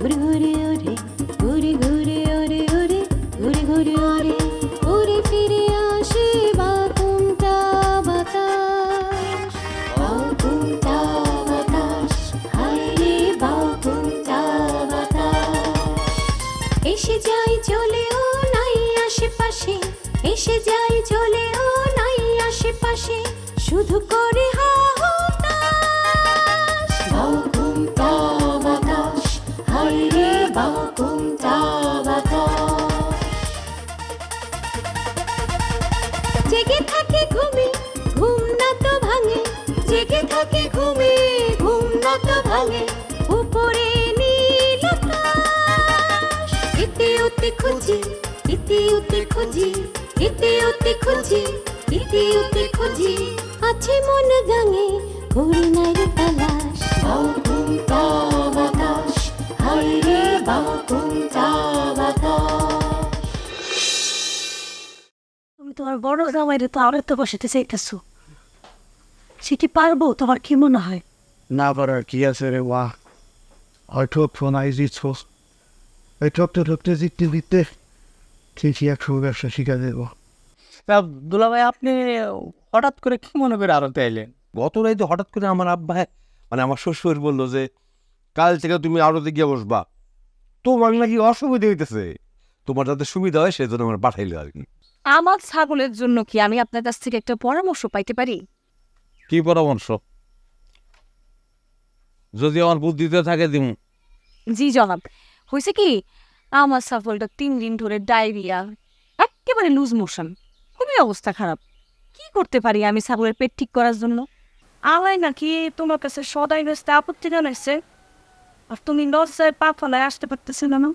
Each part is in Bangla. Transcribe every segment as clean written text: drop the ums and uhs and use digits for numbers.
ঘুরে ঘুরে ওরে ঘুরে ঘুরে ওরে ওরে ঘুরে ঘুরে ওরে উড়ে ফিরে আসে বাকুমটা বাতাস বাকুমটা বাতাস হায় রে বাকুমটা বাতাস এসে যায় চলেও নাই আশেপাশে এসে যায় চলেও নাই আশেপাশে শুধু করে হাহুতাশ বাকুমটা বাতাস হায় রে বাকুমটা বাতাস জেগে থাকে ঘুমে ঘুম না তো ভাঙে জেগে থাকে ঘুমে ঘুম না তো ভাঙে উপরে নীল আকাশ এতে ওতে খুঁজি এতে ওতে খুঁজি এতে ওতে খুঁজি এতে ওতে খুঁজি আছে মন গাঙে করি নাই রে তালাশ বাকুমটা বাতাস হায় রে বাকুমটা বাতাস তুমি তোমার বড় জামাইরে তো আবার তো বসাতে চাইতেছো, সে কি পারবো? তোমার কি মনে হয়? না পারার কি আছে রে? হয়তো ফোন আইজিছ এই ঠকতে ঠকতে জিততে জিততে ঠিকই একশো ব্যবসা শিখা দেবো। দুলাভাই, আপনি হঠাৎ করে কি মনে করে আড়তে আইলেন? গত রাইতে হঠাৎ করে আমার আব্বা মানে আমার শ্বশুর বললো যে কাল থেকে তুমি আড়তে গিয়ে বসবা, তোমার নাকি অসুবিধা হইতেছে, তোমার যাতে সুবিধা হয় সেজন্য আমার পাঠাইলো আর কি। আমার ছাগলের জন্য কি আমি আপনার কাছ থেকে একটা পরামর্শ পাইতে পারি? কি পরামর্শ? যদি আমার বুদ্ধিতে থাকে দিন। জি জনাব, হয়েছে কি আমার ছাগলটা 3 দিন ধরে ডায়রিয়া, একেবারে লুজ মোশন, খুবই অবস্থা খারাপ। কি করতে পারি আমি ছাগলের পেট ঠিক করার জন্য? আলাই নাকি তোমার কাছে সদাই ব্যস্তে আপত্তি জানাইছে, আর তুমি লজ্জায় পা ফলায় আসতে পারতেছিলে না।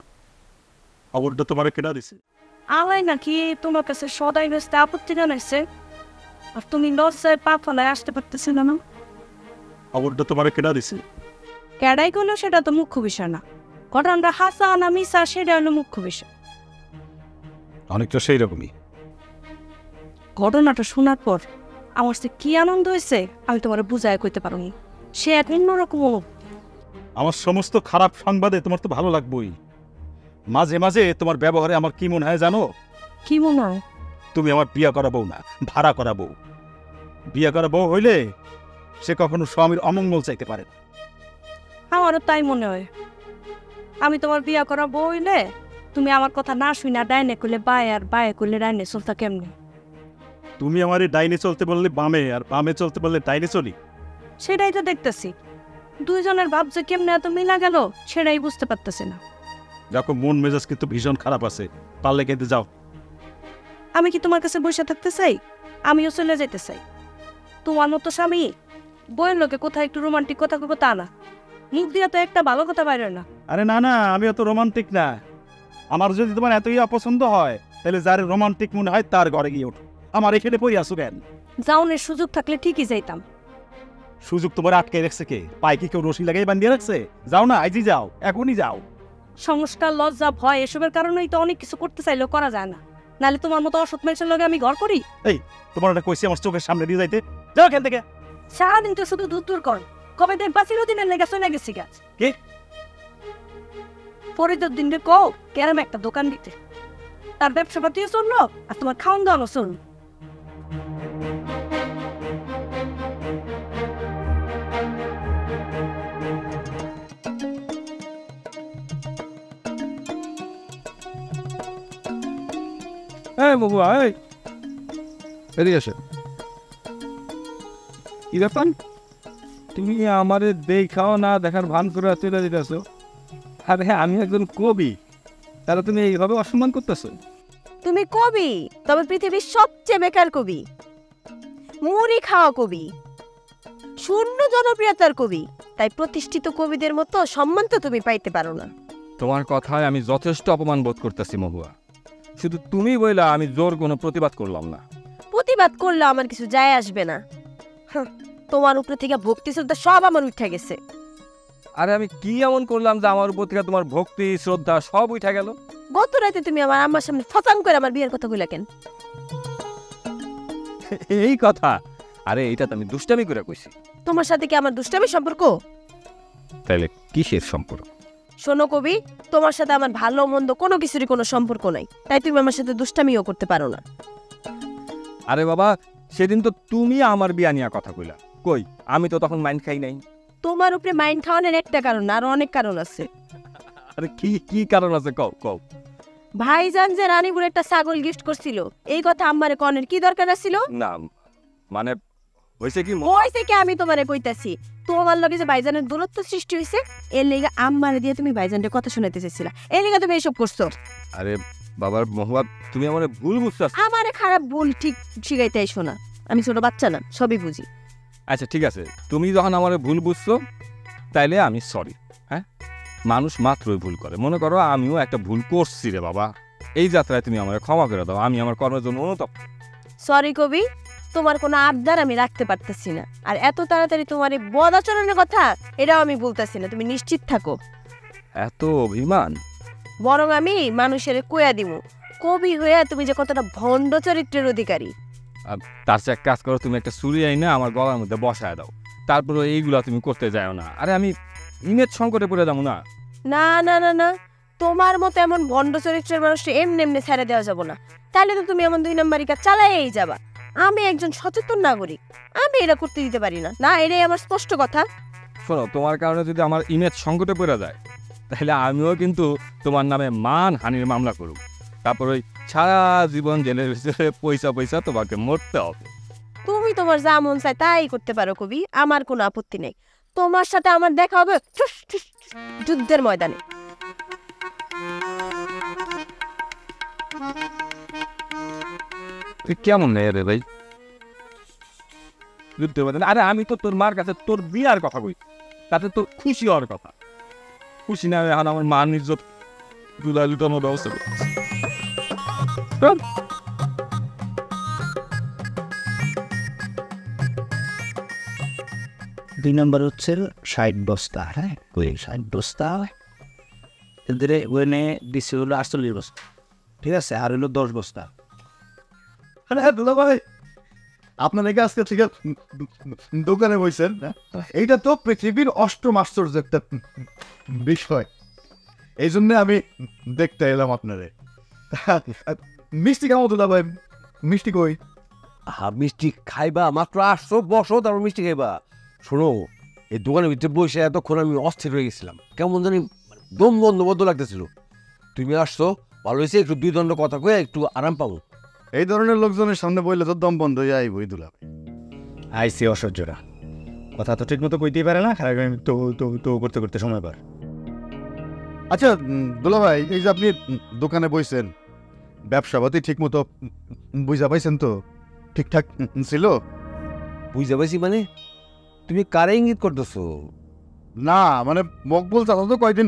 খবরটা তোমার কেনা দিছে? আলাই নাকি তোমার কাছে সদাই ব্যস্তে আপত্তি জানাইছে, আর তুমি লজ্জায় পা ফলায় আসতে পারতেছিলে না। খবরটা তোমার কেনা দিছে? ক্যাডাই করলো সেটা তো মুখ্য বিষয় না, ঘটনাটা হাসা না মিসা সেটা হলো মুখ্য বিষয়। অনেকটা সেই রকমই। ঘটনাটা শোনার পর আমার সে কি আনন্দ হয়েছে আমি তোমার বুঝায় কইতে পারো না। সে এক অন্যরকম অনুভূতি। আমার সমস্ত খারাপ সংবাদে তোমার তো ভালো লাগবেই। মাঝে মাঝে তোমার ব্যবহারে আমার কি মনে হয় জানো? কি মনে হয়? তুমি আমার বিয়া করা বউ না, ভাড়া করা বউ। বিয়া করা বউ হইলে সে কখনো স্বামীর অমঙ্গল চাইতে পারে না। আমারও তাই মনে হয়। আমি তোমার বিয়া করা বউ হইলে তুমি আমার কথা না শুই না ডাইনে করলে বায়ে আর বায়ে করলে ডাইনে চলতা কেমনে? তুমি আমার এই ডাইনে চলতে বললে বামে, আর বামে চলতে বললে ডাইনে চলি। সেটাই তো দেখতেছি, দুইজনের ভাব যে কেমনে এত মিলা গেল সেটাই বুঝতে পারতেছি না। দেখো মন মেজাজ কিন্তু ভীষণ খারাপ আছে, পারলে কিন্তু যাও। আমি কি তোমার কাছে বসে থাকতে চাই? আমিও চলে যেতে চাই। তোমার মতো স্বামী বইয়ের লোকে কোথায় একটু রোমান্টিক কথা কব তা না, মুখ দিয়ে তো একটা ভালো কথা বাইরে না। আরে না না, আমি অত রোমান্টিক না। আমার যদি তোমার এতই অপছন্দ হয় তাহলে যার রোমান্টিক মনে হয় তার ঘরে গিয়ে ওঠো। আমার এখানে পড়ে আসো কেন? যাওনের সুযোগ থাকলে ঠিকই যাইতাম। সুযোগ তোমার আটকে রাখছে কে? পায়ে কি কেউ রশি লাগাই বান্ধিয়ে রাখছে? যাও না, আইজি যাও, এখনই যাও। সংস্কার, লজ্জা, ভয় এসবের কারণেই তো অনেক কিছু করতে চাইলেও করা যায় না। নাহলে তোমার মতো অসৎ মানুষের লগে আমি ঘর করি? এই তোমার একটা কইছি আমার চোখের সামনে দিয়ে যাইতে, যাও এখান থেকে। সারাদিন তো শুধু দূর কর, কবে দেখবা চিরদিনের লেগে চলে গেছি গাছ। কে? পরে তো দিন কও কেরাম একটা দোকান দিতে, তার ব্যবসা পাতিও চললো আর তোমার খাওয়ান দাওয়ানো চললো। বাবুয়া, এদিকে আসে। কি ব্যাপার? তুমি আমারে দেখাও না দেখার ভান করে চলে যেতেছ। আর হ্যাঁ, আমি একজন কবি, তারা তুমি এইভাবে অসম্মান করতেছো। তুমি কবি, তবে পৃথিবীর সবচেয়ে বেকার কবি, মুড়ি খাওয়া কবি, শূন্য জনপ্রিয়তার কবি। তাই প্রতিষ্ঠিত কবিদের মতো সম্মান তো তুমি পাইতে পারো না। তোমার কথায় আমি যথেষ্ট অপমান বোধ করতেছি মহুয়া। শুধু তুমি বইলা আমি জোর কোনো প্রতিবাদ করলাম না। প্রতিবাদ করলে আমার কিছু যায় আসবে না। তোমার উপরে থেকে ভক্তি শ্রদ্ধা সব আমার উঠে গেছে। আরে আমি কি এমন করলাম যে আমার উপর থেকে তোমার ভক্তি শ্রদ্ধা সব উঠে গেল? গত রাতে তুমি আমার আম্মার সামনে ফসাং করে আমার বিয়ের কথা কইলা কেন? এই কথা? আরে এইটা তো আমি দুষ্টামি করে কইছি। তোমার সাথে কি আমার দুষ্টামি সম্পর্ক? তাইলে কিসের সম্পর্ক? শোনো কবি, তোমার সাথে আমার ভালো মন্দ কোনো কিছুরই কোনো সম্পর্ক নাই, তাই তুমি আমার সাথে দুষ্টামিও করতে পারো না। আরে বাবা, সেদিন তো তুমি আমার বিয়া নিয়ে কথা কইলা, কই আমি তো তখন মাইন্ড খাই নাই। তোমার উপরে মাইন্ড খাওয়ানোর একটা কারণ না, আরো অনেক কারণ আছে। আরে কি কি কারণ আছে কও কও। ভাইজান যে রানীপুরে একটা ছাগল গিফট করছিল, এই কথা আমারে কনের কি দরকার ছিল? না মানে হইছে কি হইছে কি আমি তোমারে কইতাছি, তোমার লগে যে ভাইজানের দূরত্ব সৃষ্টি হইছে, এর লেগে আমারে দিয়ে তুমি ভাইজানের কথা শুনাইতে চাইছিলা, এর লেগে তুমি এসব করছো। আরে বাবার মহুয়া, তুমি আমারে ভুল বুঝছাস। আমারে খারাপ ভুল ঠিক শিখাইতে আইসো না, আমি ছোট বাচ্চা না, সবই বুঝি। আচ্ছা ঠিক আছে, তুমি যখন আমারে ভুল বুঝছো তাইলে আমি সরি। হ্যাঁ, মানুষ মাত্রই ভুল করে, মনে করো আমিও একটা ভুল করছি রে বাবা, এই যাত্রায় তুমি আমাকে ক্ষমা করে দাও, আমি আমার কর্মের জন্য অনুতপ্ত। সরি কবি, তোমার কোনো আবদার আমি রাখতে পারতেছি না, আর এত তাড়াতাড়ি তোমার এই বদাচরণের কথা এটাও আমি বলতেছি না, তুমি নিশ্চিত থাকো। এত অভিমান? বরং আমি মানুষের কইয়া দিব, কবি হইয়া তুমি যে কতটা ভণ্ড চরিত্রের অধিকারী। তার চেয়ে এক কাজ করো, তুমি একটা ছুরি আইনা আমার গলার মধ্যে বসায় দাও, তারপরে এইগুলা তুমি করতে যাও না। আরে আমি ইমেজ সংকটে পড়ে যাবো না। না না না না, তোমার মতো এমন ভণ্ড চরিত্রের মানুষকে এমনি এমনি ছেড়ে দেওয়া যাবো না, তাহলে তো তুমি এমন 2 নম্বরই কাজ চালাইই যাবা। আমি একজন সচেতন নাগরিক, আমি এটা করতে দিতে পারি না, না এটাই আমার স্পষ্ট কথা। শোনো, তোমার কারণে যদি আমার ইমেজ সংকটে পড়ে যায়, তাহলে আমিও কিন্তু তোমার নামে মানহানির মামলা করব, তারপর ওই সারা জীবন জেলের ভিতরে পয়সা পয়সা তোমাকে মরতে হবে। তুমি তোমার যা মন চায় তাই করতে পারো কবি, আমার কোনো আপত্তি নেই। তোমার সাথে আমার দেখা হবে যুদ্ধের ময়দানে। তুই কেমন নেই রে ভাই যুদ্ধের ময়দানে? আরে আমি তো তোর মার কাছে তোর বিয়ার কথা কই, তাতে তোর খুশি হওয়ার কথা। খুশি না, এখন আমার মান ইজ্জত দুলাই লুটানোর ব্যবস্থা করতেছে। 2 নম্বর হচ্ছে 60 বস্তা। হ্যাঁ, ওই 60 বস্তা এদের ওখানে দিচ্ছে হলো 48 বস্তা, ঠিক আছে, আর হলো 10 বস্তা। হ্যাঁ দুলা ভাই, আপনার নাকি আজকে থেকে দোকানে বসেন, এইটা তো পৃথিবীর অষ্টম আশ্চর্য একটা বিষয়, এই জন্য আমি দেখতে এলাম আপনারে। মিষ্টি কেমন দুলা ভাই? মিষ্টি কই? মিষ্টি খাইবা? মাত্র আসছো, বসো, তারপর মিষ্টি খাইবা। শোনো, এই দোকানের ভিতরে বসে এতক্ষণ আমি অস্থির হয়ে গেছিলাম, কেমন জানি দম বন্ধ বন্ধ লাগতেছিল। তুমি আসছো, ভালো হয়েছে, একটু 2 দণ্ড কথা কয়ে একটু আরাম পাবো। এই ধরনের লোকজনের সামনে বললে তো দম বন্ধ হয়ে আইবই দুলা ভাই। আইসি অসহ্যরা, কথা তো ঠিক মতো কইতেই পারে না, খারাপ তো তো তো করতে করতে সময় পার। আচ্ছা দুলা ভাই, এই যে আপনি দোকানে বসেন, ব্যবসাপাতি ঠিক মতো বুঝা পাইছেন তো? ঠিকঠাক ছিল? বুঝতে পারছি মানে? তুমি কারে ইঙ্গিত করতেছো? না মানে মকবুল চাচা তো কয়দিন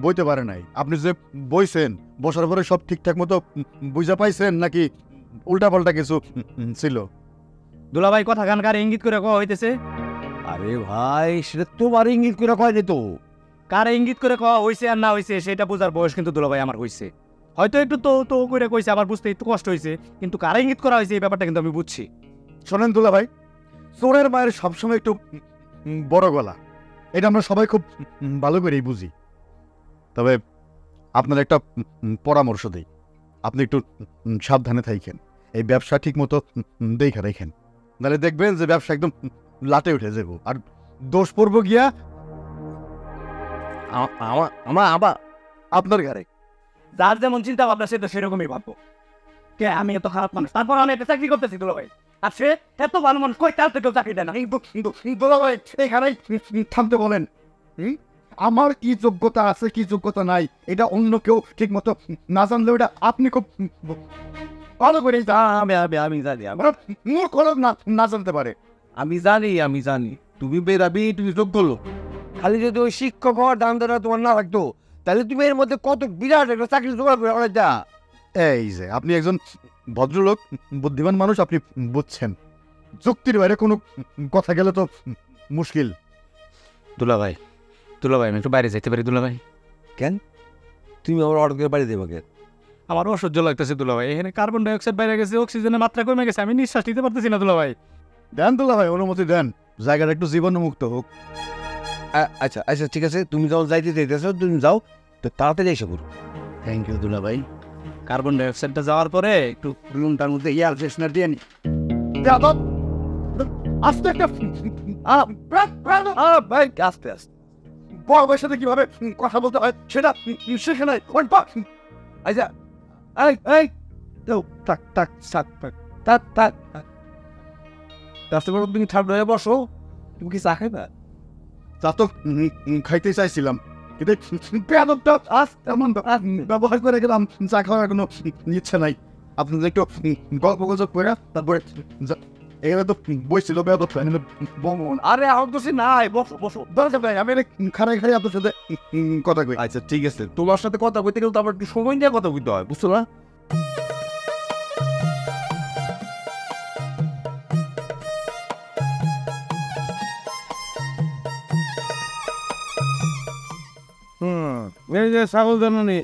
বইতে পারে নাই, আপনি যে বইছেন, বসার পরে সব ঠিকঠাক মতো বুঝা পাইছেন নাকি উল্টা পাল্টা কিছু ছিল? দুলাভাই কথা গান কার ইঙ্গিত করে কওয়া হইতেছে? আরে ভাই, সেটা তোমার ইঙ্গিত করে কয়নি তো। কার ইঙ্গিত করে কওয়া হইছে আর না হইছে সেটা বোঝার বয়স কিন্তু দুলাভাই আমার হইছে। হয়তো একটু তো তো করে কইছে, আমার বুঝতে একটু কষ্ট হইছে, কিন্তু কার ইঙ্গিত করা হয়েছে এই ব্যাপারটা কিন্তু আমি বুঝছি। শোনেন দুলা ভাই, চোরের মায়ের সবসময় একটু বড় গলা, এটা আমরা সবাই খুব ভালো করেই বুঝি। তবে আপনার একটা পরামর্শ দিই, আপনি একটু সাবধানে থাকেন, এই ব্যবসা ঠিক মতো দেখে রাখেন, নাহলে দেখবেন যে ব্যবসা একদম লাটে উঠে যাব, আর দোষ পড়বো গিয়া আপনার ঘরে। যার যেমন চিন্তা ভাবনা সে তো সেরকমই ভাববো। কে আমি এত খারাপ মানুষ, তারপর আমি একটা চাকরি করতেছি দুলাভাই, আর সে এত ভালো মানুষ, কই তার তো কেউ চাকরি দেয় না। দুলা ভাই এখানে থামতে বলেন, আমার কি যোগ্যতা আছে কি যোগ্যতা নাই এটা অন্য কেউ ঠিক মতো না জানলে ওটা আপনি খুব ভালো করে আমি জানি, মূর্খ লোক না জানতে পারে। আমি জানি তুমি বেরাবি, তুমি যোগ্য লোক। খালি যদি ওই শিক্ষক হওয়ার দাম দেওয়া তোমার না লাগতো, তাহলে তুমি এর মধ্যে কত বিরাট একটা চাকরি জোগাড় করে অনেকটা। এই যে আপনি একজন ভদ্রলোক, বুদ্ধিমান মানুষ, আপনি বুঝছেন, যুক্তির বাইরে কোনো কথা গেলে তো মুশকিল। দুলাভাই আমি একটু বাইরে যেতে পারি দুলাভাই? কেন? তুমি আমার অর্ডার বাড়ি দেবো কেন? আমার অসহ্য লাগতেছে দুলাভাই, এখানে কার্বন ডাইঅক্সাইড বাইরে গেছে, অক্সিজেনের মাত্রা কমে গেছে, আমি নিঃশ্বাস নিতে পারতেছি না দুলাভাই। দেন দুলা ভাই, অনুমতি দেন, জায়গাটা একটু জীবাণুমুক্ত হোক। আচ্ছা আচ্ছা ঠিক আছে, তুমি যখন যাইতে চাইতেছো তুমি যাও, তো তাড়াতাড়ি এসে করো। থ্যাংক ইউ দুলা ভাই। কার্বন ডাইঅক্সাইডটা যাওয়ার পরে একটু রুমটার মধ্যে এয়ার ফ্রেশনার দিয়ে নি। আস্তে একটা ভাই আস্তে আস্তে বড় ভাইয়ের সাথে কিভাবে কথা বলতে হয় সেটা শেখে নাই। আচ্ছা এই এই থাক থাক থাক থাক থাক থাক থাক। রাস্তা করে তুমি ঠান্ডা হয়ে বসো, তুমি কি চা খাইবা? তা তো খাইতে চাইছিলাম, কিন্তু পেয়াদবটা এমন ব্যবহার করে গেলাম, চা খাওয়ার কোনো ইচ্ছে নাই। আপনাদের একটু গল্প গুজব করে তারপরে এখানে তো বইছিল বেয়াদব। আরে আমার তো নাই, বসো বসো। দরকার নাই, আমি খাড়াই খাড়াই আপনার সাথে কথা কই। আচ্ছা ঠিক আছে, তোমার সাথে কথা কইতে গেলে তো আবার একটু সময় নিয়ে কথা কইতে হয়, বুঝছো না? এই যে ছাগল জননী,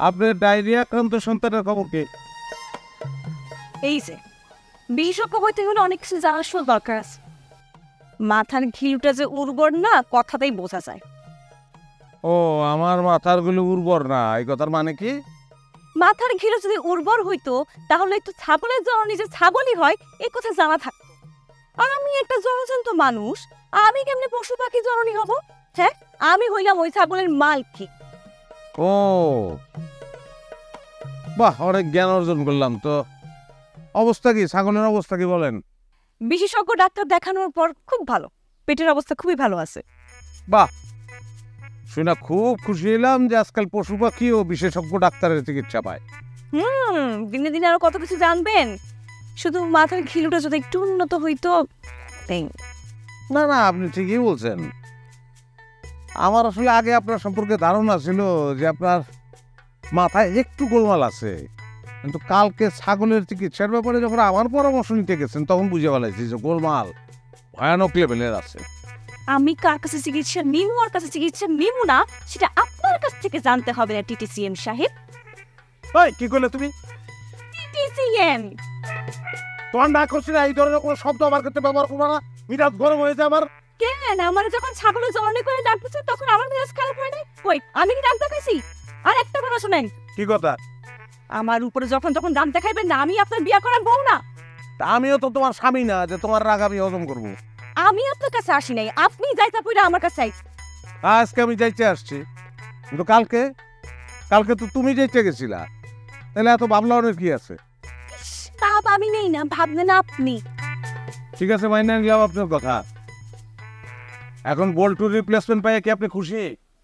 আপনার ডায়রিয়া আক্রান্ত সন্তানের খবর কি? এই যে বিশেষজ্ঞ হইতে হলে অনেক কিছু জানার দরকার আছে। মাথার ঘিলুটা যে উর্বর না, কথাতেই বোঝা যায়। ও, আমার মাথার গুলো উর্বর না, এই কথার মানে কি? মাথার ঘিলু যদি উর্বর হইতো তাহলে একটু ছাগলের জননী যে ছাগলই হয় এই কথা জানা থাকতো। আর আমি একটা জলজন্ত মানুষ, আমি কেমনে পশু পাখি জননী হব? হ্যাঁ, আমি হইলাম ওই ছাগলের মালকি। ও বাহ, অনেক জ্ঞান অর্জন করলাম তো। অবস্থা কি, ছাগলের অবস্থা কি বলেন? বিশেষজ্ঞ ডাক্তার দেখানোর পর খুব ভালো, পেটের অবস্থা খুবই ভালো আছে। বাহ, শুনে খুব খুশি হলাম যে আজকাল পশু পাখি ও বিশেষজ্ঞ ডাক্তারের চিকিৎসা পায়। দিনে দিনে আরো কত কিছু জানবেন। শুধু মাথার ঘিলুটা যদি একটু উন্নত হইতো। না না, আপনি ঠিকই বলছেন। আমার আসলে আগে আপনার সম্পর্কে ধারণা ছিল যে আপনার মাথায় একটু গোলমাল আছে, কিন্তু কালকে ছাগলের চিকিৎসার ব্যাপারে যখন আমার পরামর্শ নিতে গেছেন তখন বুঝে ফেলাইছি যে গোলমাল ভয়ানক লেভেলের আছে। আমি কার কাছে চিকিৎসা নিমু আর কাছে চিকিৎসা নিমু না সেটা আপনার কাছ থেকে জানতে হবে না টিটিসিএম সাহেব। এই কি করলে তুমি? টিটিসিএম তোমার না করছি না, এই ধরনের কোনো শব্দ আমার ক্ষেত্রে ব্যবহার করবো না, মিরাজ গরম হয়েছে আমার। কেন আমার যখন ছাগলের জননী করে ডাকতেছে তখন আমার মেজাজ খারাপ হয় না? কই, আমি কি ডাক দেখাইছি? আর একটা কথা শুনেন। কি কথা? আমার উপরে যখন যখন দাম দেখাইবেন না, আমি আপনার বিয়ে করার বউ না। তা আমিও তো তোমার স্বামী না যে তোমার রাগ আমি হজম করবো। আমি আপনার কাছে আসি নাই, আপনি যাইতা পইরা আমার কাছে আইছেন। আজকে আমি যাইতে আসছি, কিন্তু কালকে কালকে তো তুমি যাইতে গেছিলা, তাহলে এত ভাবলার কি আছে? তাপ আমি নেই না, ভাবলেন আপনি। ঠিক আছে, মাইনে নিলাম আপনার কথা। এখন বল্টুর রিপ্লেসমেন্ট পাইয়া কি আপনি খুশি?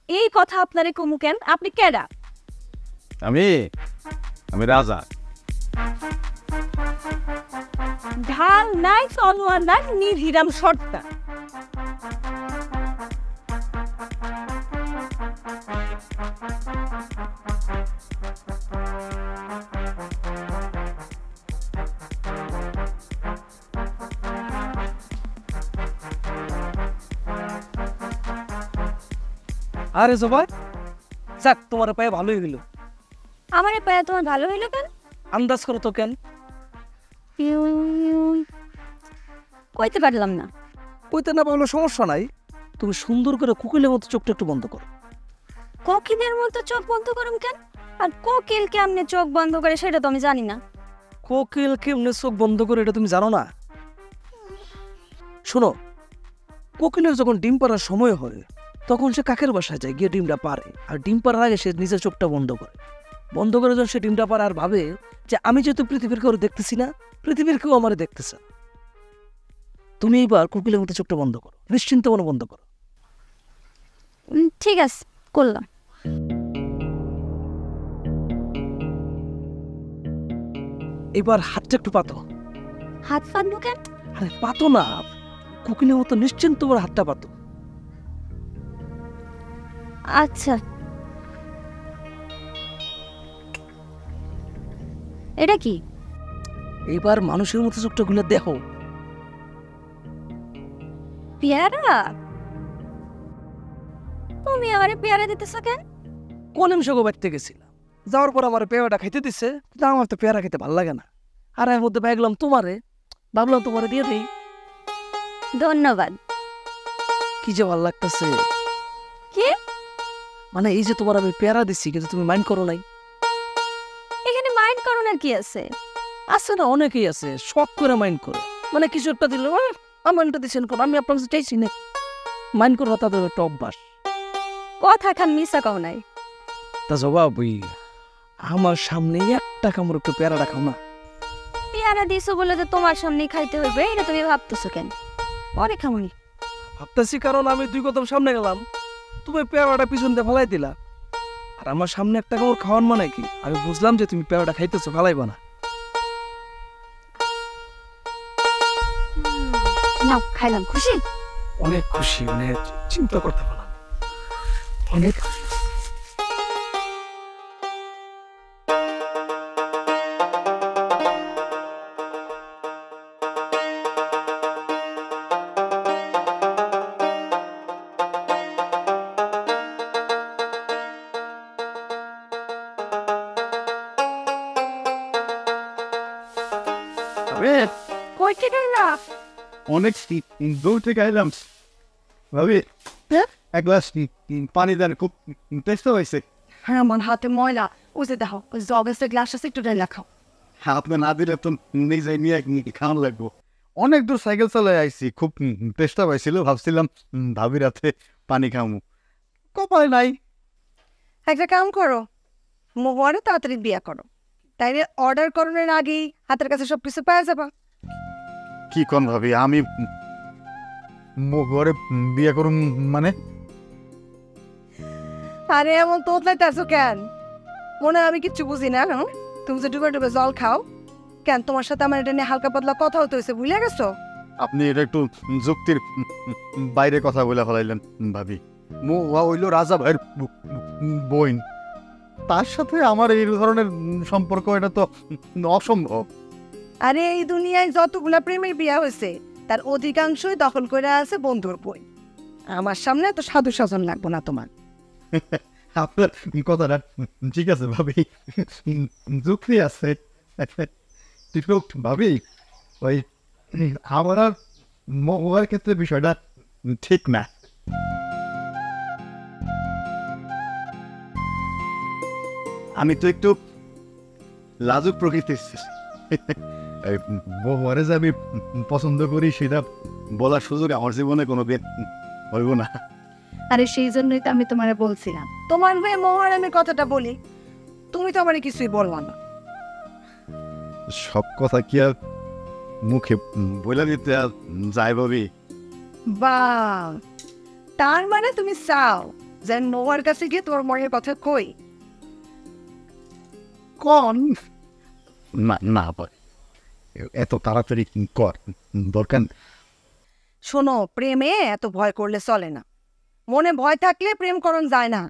এই কথা আপনারে কমু কেন? আপনি কেডা? আমি রাজা। ঢাল নাই, তলোয়ার নাই, নির্হিরাম সর্দার। আরে জবাই, যাক তোমার পায়ে ভালোই হইল। আমার এই পায়ে তোমার ভালো হইলো কেন? আন্দাজ করো তো কেন? কইতে পারলাম না। কইতে না পারলে সমস্যা নাই, তুমি সুন্দর করে কুকিলের মতো চোখটা একটু বন্ধ করো। কোকিলের মতো চোখ বন্ধ করুম কেন? আর কোকিল কেমনে চোখ বন্ধ করে সেটা তো আমি জানি না। কোকিল কেমনে চোখ বন্ধ করে এটা তুমি জানো না? শোনো, কোকিলের যখন ডিম পাড়ার সময় হয় তখন সে কাকের বাসায় যায়, গিয়ে ডিমটা পারে, আর ডিম পাড়ার আগে সে নিজের চোখটা বন্ধ করে। বন্ধ করে যখন সে ডিমটা পারে আর ভাবে যে আমি যেহেতু পৃথিবীর কেউ দেখতেছি না, পৃথিবীর কেউ আমার দেখতেছে। তুমি এইবার কোকিলের মতো চোখটা বন্ধ করো, নিশ্চিন্ত মনে বন্ধ করো। ঠিক আছে, করলাম। এবার হাতটা একটু পাতো। হাত পাতবো কেন? আরে পাতো না, কোকিলের মতো নিশ্চিন্ত করে হাতটা পাতো। আচ্ছা, এটা কি? এবার মানুষের মতো চোখটা খুলে দেখো। পেয়ারা? তুমি আমারে পেয়ারা দিতেছ কেন? কোন নিমিষে বাড়িতে গেছিলাম, যাওয়ার পর আমার পেয়ারাটা খাইতে দিচ্ছে, কিন্তু আমার তো পেয়ারা খেতে ভালো লাগে না। আর এর মধ্যে পাইলাম তোমারে, ভাবলাম তোমারে দিয়ে দিই। ধন্যবাদ। কি যে ভালো লাগতেছে। কি? মানে এই যে তোমার আমি পেয়ারা দিচ্ছি কিন্তু তুমি মাইন্ড করো নাই। এখানে মাইন্ড করানোর কি আছে? আছে না, অনেকেই আছে শখ করে মাইন্ড করে, মানে কিছু একটা দিল আমারটা দিচ্ছেন কোন, আমি আপনার কাছে চাইছি না, মাইন্ড করো তাদের একটা অভ্যাস। কথা খান মিশা কও নাই। তা জবাব ওই আমার সামনে একটা কামড় একটু পেয়ারা রাখাও না। পেয়ারা দিছো বলে যে তোমার সামনে খাইতে হইবে এটা তুমি ভাবতেছো কেন? পরে খামুনি। ভাবতেছি কারণ আমি 2 কদম সামনে গেলাম, তুমি পেয়ারাটা পিছন দিয়ে ফেলাই দিলা, আর আমার সামনে একটা কামড় খাওয়ান মানে কি? আমি বুঝলাম যে তুমি পেয়ারাটা খাইতেছো, ফেলাইবা না। নাও খাইলাম, খুশি? অনেক খুশি, মানে চিন্তা করতে পারলাম অনেক। কই থেকে না? অনেক দূর থেকে আইলাম ভাবি। এক গ্লাস পানি দেন, খুব টেস্ট হয়েছে। হ্যাঁ, আমার হাতে ময়লা। ওই যে দেখো, ওই জগের গ্লাস আছে, একটু ঢেলে খাও। আপনি না দিলে তো নিজে নিয়ে খাওয়ান লাগবো। অনেক দূর সাইকেল চালাই আইছি, খুব টেস্টটা পাইছিল, ভাবছিলাম ভাবির হাতে পানি খামু, কপালে নাই। একটা কাম করো, মোহরে তাড়াতাড়ি বিয়া করো, তাইলে অর্ডার করানোর আগেই হাতের কাছে সবকিছু পাওয়া যাবা। কি কোন ভাবি, আমি ঘরে বিয়ে করুম মানে? আরে এমন তোতলাইতেছো কেন? মনে হয় আমি কিচ্ছু বুঝি না। তুমি যে ডুবে ডুবে জল খাও কেন? তোমার সাথে আমার এটা নিয়ে হালকা পাতলা কথা হতে হয়েছে, ভুলে গেছো? আপনি এটা একটু যুক্তির বাইরে কথা বলে ফেলাইলেন ভাবি। মুয়া হইল রাজা ভাইয়ের বোন, তার সাথে আমার এই ধরনের সম্পর্ক, এটা তো অসম্ভব। আরে এই দুনিয়ায় যতগুলা প্রেমের বিয়া হয়েছে তার অধিকাংশই দখল করে আছে বন্ধুর বই। আমার সামনে তো সাধু সাজন লাগবো না তোমার। আপনার কথাটা ঠিক আছে ভাবি, যুক্তি আছে। ভাবি ওই আমার আর মোবাইল ক্ষেত্রে বিষয়টা ঠিক না। আমি তো একটু লাজুক প্রকৃতির, মোবাইলে যে আমি পছন্দ করি সেটা বলার সুযোগ আমার জীবনে কোনোদিন হইব না। আরে সেই জন্যই তো আমি তোমারে বলছিলাম তোমার হয়ে মোহরামের কথাটা বলি, তুমি তো আমার কিছুই বলবা না। সব কথা কি আর মুখে বলে দিতে যায় ভাবি? বা তার মানে তুমি চাও যে নোয়ার কাছে গিয়ে তোমার মনের কথা কই? কোন না না ভাই, এত তাড়াতাড়ি কর দরকার। শোনো, প্রেমে এত ভয় করলে চলে না, মনে ভয় থাকলে প্রেম করণ যায় না।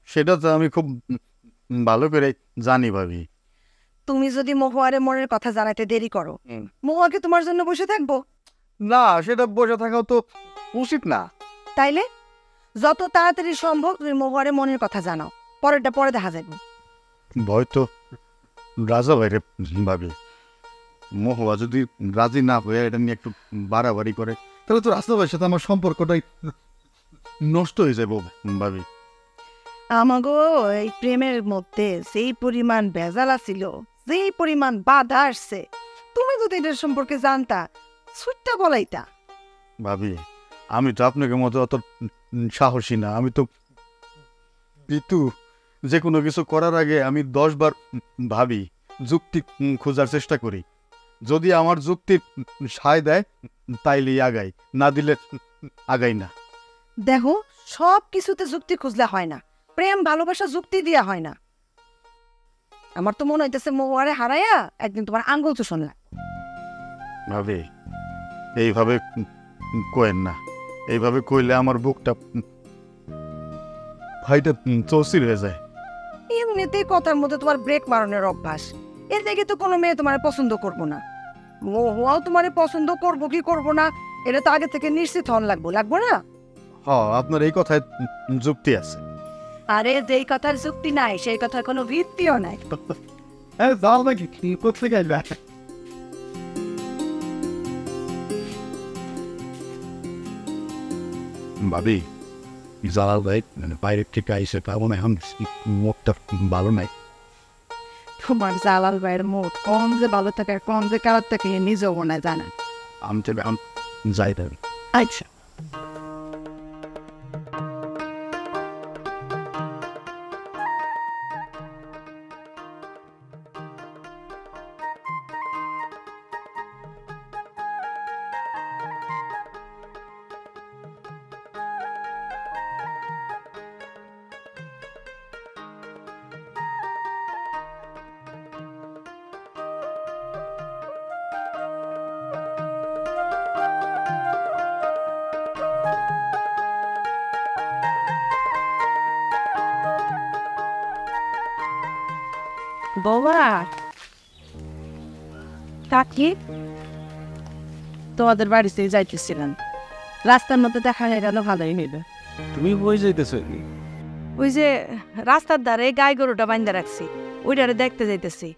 সেটা তো আমি খুব ভালো করে জানি ভাবি। তুমি যদি মহুয়ারে মনের কথা জানাতে দেরি করো, মহুয়াকে তোমার জন্য বসে থাকবো? না, সেটা বসে থাকাও তো উচিত না। তাইলে যত তাড়াতাড়ি সম্ভব তুমি মহুয়ারে মনের কথা জানাও, পরেরটা পরে দেখা যাবে। ভয় তো রাজা ভাইরে ভাবি। মহুয়া যদি রাজি না হয়ে এটা নিয়ে একটু বাড়াবাড়ি করে, তাহলে তো রাজা ভাইয়ের সাথে আমার সম্পর্কটাই নষ্ট হয়ে যাবো ভাবি। আমাগো এই প্রেমের মধ্যে যেই পরিমাণ ভেজাল ছিল, যেই পরিমাণ বাধা আসছে, তুমি যদি এটার সম্পর্কে জানতা ছুটটা বলাইতা। ভাবি আমি তো আপনাকে মতো অত সাহসী না, আমি তো পিতু। যে কোনো কিছু করার আগে আমি 10 বার ভাবি, যুক্তি খোঁজার চেষ্টা করি। যদি আমার যুক্তি সায় দেয় তাইলেই আগাই, না দিলে আগাই না। দেখো, সব কিছুতে যুক্তি খুঁজলে হয় না, প্রেম ভালোবাসা যুক্তি দিয়া হয় না। আমার তো মনে হইতেছে মহুয়ারে হারাইয়া একদিন তোমার আঙ্গুল চুষণ লাগ। ভাবি এইভাবে কয়েন না, এইভাবে কইলে আমার বুকটা ভাইটা চৌচির হয়ে যায়। এমনিতেই কথার মধ্যে তোমার ব্রেক মারনের অভ্যাস, এর থেকে তো কোনো মেয়ে তোমার পছন্দ করবো না। মহুয়াও তোমার পছন্দ করবো কি করবো না এটা তো আগে থেকে নিশ্চিত হন লাগবো না? আপনার এই কথায় যুক্তি আছে। আরে যেই কথার যুক্তি নাই সেই কথার কোনো ভিত্তিও নাই। যাও নাকি কোথেকে আসবে? ভাবি জালাল ভাই মানে বাইরের থেকে আইসে তার মনে হয় মুখটা ভালো নাই। তোমার জালাল ভাইয়ের মুখ কম যে ভালো থাকে আর কম যে খারাপ থাকে নিজেও মনে হয় জানেন। আমি তো এখন যাই দেন। আচ্ছা বাবা কাকি তোমাদের বাড়িতে যাইতেছিলেন, রাস্তার মধ্যে দেখা হয়ে গেল, ভালোই হইল। তুমি বই যাইতেছ কি? ওই যে রাস্তার ধারে গাই গরুটা বান্ধা রাখছি, ওইটারে দেখতে যাইতেছি।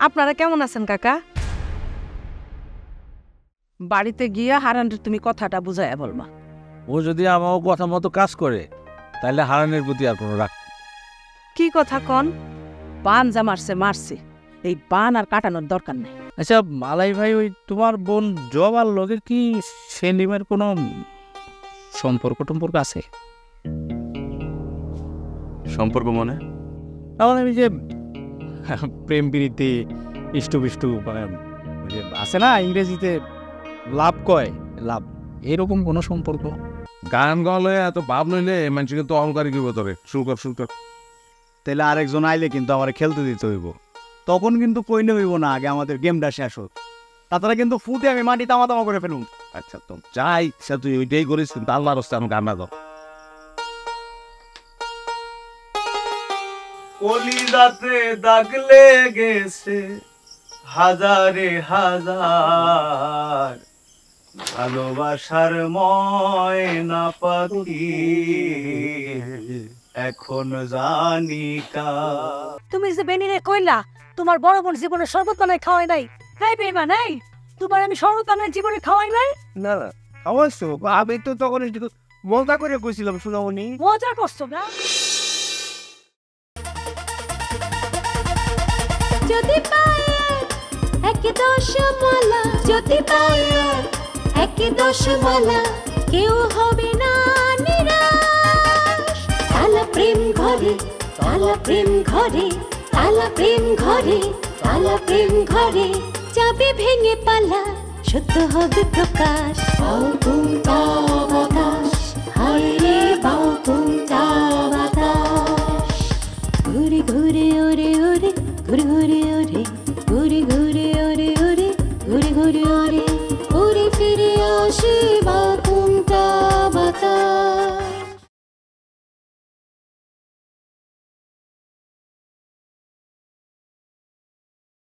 আপনারা কেমন আছেন কাকা? বাড়িতে গিয়া হারানের তুমি কথাটা বুঝাইয়া বলবা। ও যদি আমার কথা মতো কাজ করে তাহলে হারানের প্রতি আর কোনো রাগ। কি কথা কন? বান যা মারছে মারছে, এই বান আর কাটানোর দরকার নেই। আচ্ছা মালাই ভাই, ওই তোমার বোন জবার লগে কি সেলিমের কোনো সম্পর্ক টম্পর্ক আছে? সম্পর্ক মনে তাহলে আমি যে প্রেম প্রীতি ইষ্টবিষ্টু মানে ওই যে আছে না ইংরেজিতে লাভ কয়, লাভ, এরকম কোনো সম্পর্ক? গান গাওয়ালে এত ভাব নইলে মানুষ কিন্তু অহংকারী কি বতরে শুল্কর তাহলে আরেকজন আইলে কিন্তু আমার খেলতে দিতে হইব, তখন কিন্তু কইনে হইব না, আগে আমাদের গেমটা শেষ হোক, তাছাড়া কিন্তু ফুটে আমি মাটি তামা তামা করে ফেলুম। আচ্ছা তো যাই সে তুই ওইটাই করিস, কিন্তু আল্লাহর রাস্তায় আমি গান না দাও। কলিজাতে দাগ লেগেছে হাজারে হাজার, ভালোবাসার ময়না পাখি এখন জানি কার। তুমি যে বেনিরে কইলা তোমার বড় বোন জীবনে শরবত বানাই খাওয়াই নাই, তাই বেইমা নাই? তোমার আমি শরবত বানাই জীবনে খাওয়াই নাই? না না অবশ্য আমি তো তখন মজা করে কইছিলাম সোনামণি। মজা করছো না? যদি পায়ে এক দশ মালা, যদি পায়ে এক দশ মালা, কেউ হবে না নিরাশ। তালা প্রেম ঘরে, তালা প্রেম ঘরে, তালা প্রেম ঘরে, তালা প্রেম ঘরে, যাবে ভেঙে পালা, সত্য হবে প্রকাশ। বাউ তুমটা বাতাস, হায় রে বাউ তুমটা বাতাস, ঘুরে ঘুরে ওরে ওরে, ঘুরে ঘুরে